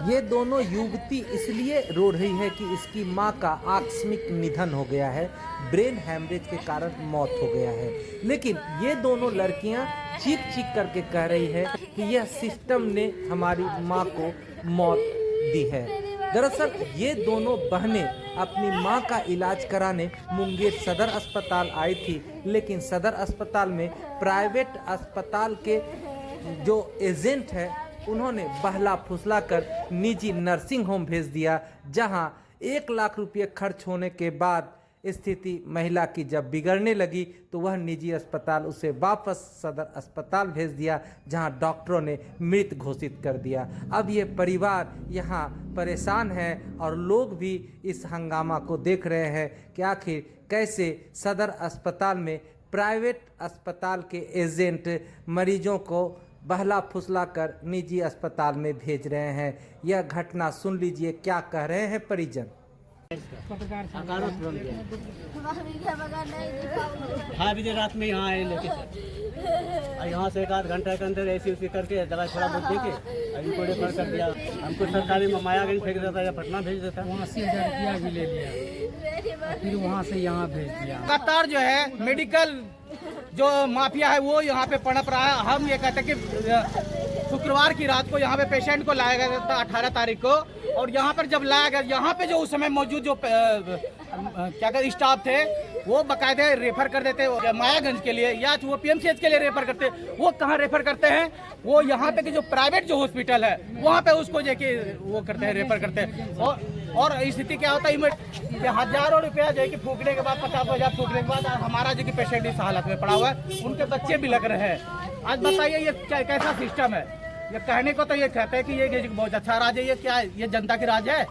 ये दोनों युवती इसलिए रो रही है कि इसकी मां का आकस्मिक निधन हो गया है, ब्रेन हैमरेज के कारण मौत हो गया है। लेकिन ये दोनों लड़कियां चीख चीख करके कह रही है कि यह सिस्टम ने हमारी मां को मौत दी है। दरअसल ये दोनों बहनें अपनी मां का इलाज कराने मुंगेर सदर अस्पताल आई थी, लेकिन सदर अस्पताल में प्राइवेट अस्पताल के जो एजेंट है उन्होंने बहला फुसला कर निजी नर्सिंग होम भेज दिया, जहां 1 लाख रुपये खर्च होने के बाद स्थिति महिला की जब बिगड़ने लगी तो वह निजी अस्पताल उसे वापस सदर अस्पताल भेज दिया, जहां डॉक्टरों ने मृत घोषित कर दिया। अब ये परिवार यहाँ परेशान है और लोग भी इस हंगामा को देख रहे हैं कि आखिर कैसे सदर अस्पताल में प्राइवेट अस्पताल के एजेंट मरीजों को बहला फुसला कर निजी अस्पताल में भेज रहे हैं। यह घटना सुन लीजिए क्या कह रहे हैं परिजन। हाँ भी रात में यहाँ आए लेके सर, यहाँ से 1 आध घंटे के अंदर ऐसी उसी करके दवाई थोड़ा बहुत देके इनको रेफर कर दिया। हमको सरकारी में मायागंज फेंक देता या पटना भेज देता। 80,000 रुपया भी ले लिया, फिर वहाँ से यहाँ भेज दिया। लगातार जो है मेडिकल जो माफिया है वो यहाँ पे पनप रहा है। हम ये कहते हैं कि शुक्रवार की रात को यहाँ पे पेशेंट को लाया गया था 18 तारीख को, और यहाँ पर जब लाया गया, यहाँ पे जो उस समय मौजूद जो क्या कहते स्टाफ थे वो बाकायदे रेफर कर देते मायागंज के लिए या वो पीएमसीएच के लिए रेफर करते। वो कहाँ रेफर करते हैं, वो यहाँ पे की जो प्राइवेट जो हॉस्पिटल है वहाँ पे उसको जाके वो करते हैं, रेफर करते हैं। और स्थिति क्या होता है कि हजारों रुपया जो है कि फूकने के बाद 50,000 फूकने के बाद हमारा जो कि पेशेंट इस हालत में पड़ा हुआ है, उनके बच्चे भी लग रहे हैं। आज बताइए ये कैसा सिस्टम है। ये कहने को तो ये कहते हैं कि ये बहुत अच्छा राज है, ये क्या है, ये जनता की राज है।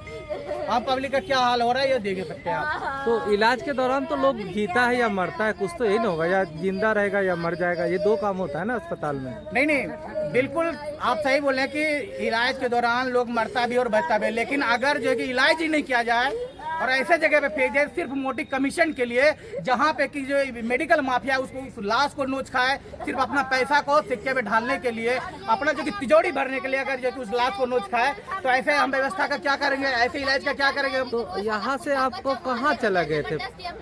आम पब्लिक का क्या हाल हो रहा है ये देख सकते हैं आप। तो इलाज के दौरान तो लोग जीता है या मरता है, कुछ तो यही ना होगा, या जिंदा रहेगा या मर जाएगा, ये 2 काम होता है ना अस्पताल में। नहीं, बिल्कुल आप सही बोले कि इलाज के दौरान लोग मरता भी और बचता भी, लेकिन अगर जो है कि इलाज ही नहीं किया जाए और ऐसे जगह पे भेजे सिर्फ मोटी कमीशन के लिए, जहाँ पे कि जो मेडिकल माफिया उसको उस लाश को नोच खाए, सिर्फ अपना पैसा को सिक्के में ढालने के लिए, अपना जो कि तिजोरी भरने के लिए अगर जो कि उस लाश को नोच खाए, तो ऐसे हम व्यवस्था का क्या करेंगे, ऐसे इलाज का क्या करेंगे। तो यहाँ से आपको कहाँ चला गए थे?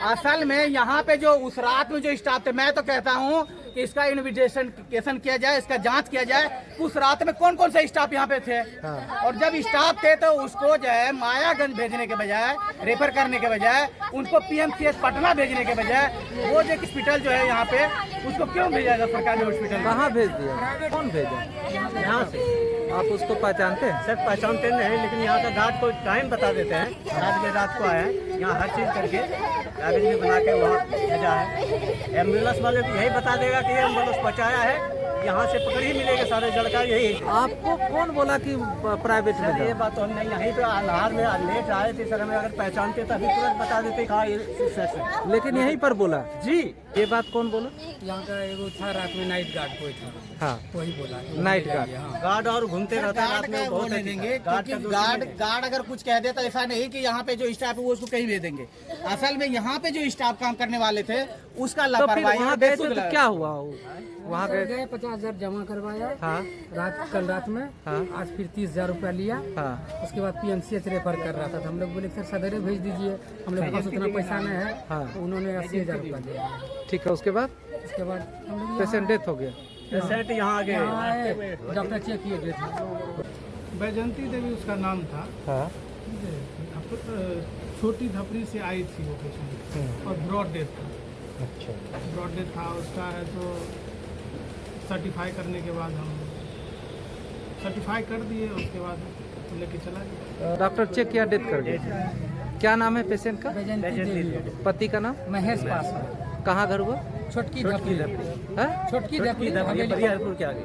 असल में यहाँ पे जो उस रात में जो स्टाफ थे, मैं तो कहता हूँ कि इसका इन्वेस्टिगेशन किया जाए, इसका जांच किया जाए, उस रात में कौन कौन से स्टाफ यहाँ पे थे। हाँ। और जब स्टाफ थे तो उसको जो है मायागंज भेजने के बजाय, रेफर करने के बजाय, उनको पीएमसीएच पटना भेजने के बजाय वो जो हॉस्पिटल जो है यहाँ पे उसको क्यों भेजा जाए सरकारी हॉस्पिटल? कहाँ भेज दिया, कौन भेजा? यहाँ से। आप उसको पहचानते हैं? सर पहचानते नहीं, लेकिन यहाँ का गार्ड को टाइम बता देते हैं। रात को आए हैं, यहाँ हर चीज़ करके कागज में बना के वहाँ भेजा है। एम्बुलेंस वाले को यही बता देगा कि एम्बुलेंस पहुँचाया है, यहाँ से पकड़ ही मिलेगा सारे लड़का यही। आपको कौन बोला कि प्राइवेट में ये बात तो हम नहीं, यहीं पे अनार में लेट आए थे सर, हमें अगर पहचानते तो अभी तुरंत बता देते हाँ ये सर। लेकिन यहीं पर बोला जी। ये बात कौन बोला? यहाँ का एगो था रात में नाइट गार्ड कोई था, हाँ वही बोला नाइट गार्ड। गार्ड और घूमते रहते हैं रात में, बहुत देंगे गार्ड अगर कुछ कह देता, ऐसा नहीं कि यहाँ पे जो स्टाफ है वो उसको कहीं भेज देंगे। असल में यहाँ पे जो स्टाफ काम करने वाले थे उसका लापरवाही। तो क्या हुआ वहाँ गए 50,000 जमा करवाया। हाँ। कल रात में। हाँ। आज फिर 30,000 रुपया लिया। हाँ। उसके बाद पीएमसीएच रेफर कर रहा था, तो हम लोग बोले सर सदरे भेज दीजिए, हम लोग के पास उतना पैसा नहीं है। हाँ। तो उन्होंने 80,000 रुपया दिया। ठीक है, उसके बाद हम लोग पेशेंट डेथ हो गया। पेशेंट यहाँ आ गए, डॉक्टर चेक किए डेथ। बैजंती देवी उसका नाम था। हाँ। छोटी धपरी से आई थी वो पेशेंट, और ब्रॉड डेथ था। अच्छा, ब्रॉड डेथ था उसका है, तो सर्टिफाई करने के बाद हम सर्टिफाई कर दिए, उसके बाद तो लेके चला गया। डॉक्टर चेक किया, डेथ कर गया। क्या नाम है पेशेंट का? पति का नाम? महेश पासवान। कहाँ घर हुआ? छोटकी धपरी। छोटकी धपरी बरियारपुर के आगे,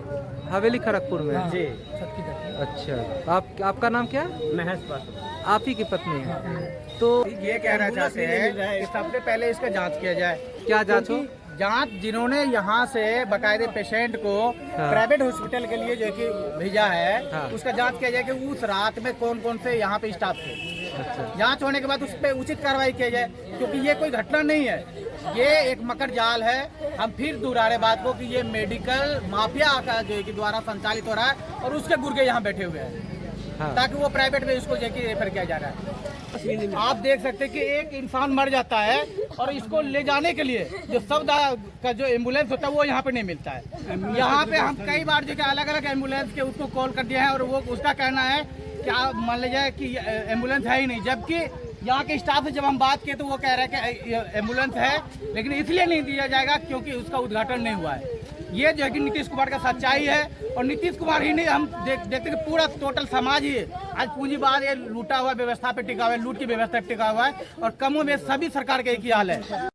हवेली खड़गपुर में। जी। छोटकी धपरी। अच्छा, आपका नाम क्या? महेश पासवान। आप ही की पत्नी है। तो ये कहना चाहते हैं कि सबसे पहले इसका जांच किया जाए। क्या जांच हो? जांच जिन्होंने यहाँ से बकायदे पेशेंट को प्राइवेट हॉस्पिटल के लिए जो है कि भेजा है, हाँ। उसका जांच किया जाए कि उस रात में कौन कौन से यहाँ पे स्टाफ थे। अच्छा। जांच होने के बाद उस पर उचित कार्रवाई किया जाए, क्योंकि ये कोई घटना नहीं है, ये एक मकर जाल है। हम फिर दोहरा बात को कि ये मेडिकल माफिया का जो है कि द्वारा संचालित हो रहा है और उसके गुर्गे यहाँ बैठे हुए हैं। हाँ। ताकि वो प्राइवेट में इसको जाके रेफर किया जा रहा है। आप देख सकते हैं कि एक इंसान मर जाता है और इसको ले जाने के लिए जो सब का जो एम्बुलेंस होता है वो यहाँ पे नहीं मिलता है। यहाँ पे हम कई बार जो कि अलग अलग एम्बुलेंस के उसको कॉल कर दिए हैं और वो उसका कहना है कि आप मान लीजिए कि एम्बुलेंस है ही नहीं, जबकि यहाँ के स्टाफ से जब हम बात किए तो वो कह रहे हैं कि एम्बुलेंस है, लेकिन इसलिए नहीं दिया जाएगा क्योंकि उसका उद्घाटन नहीं हुआ है। ये जो है कि नीतीश कुमार का सच्चाई है, और नीतीश कुमार ही नहीं, हम देखते कि पूरा टोटल समाज ही आज पूंजीवाद ये लूटा हुआ व्यवस्था पे टिका हुआ है, लूट की व्यवस्था पे टिका हुआ है, और कमों में सभी सरकार का एक ही हाल है।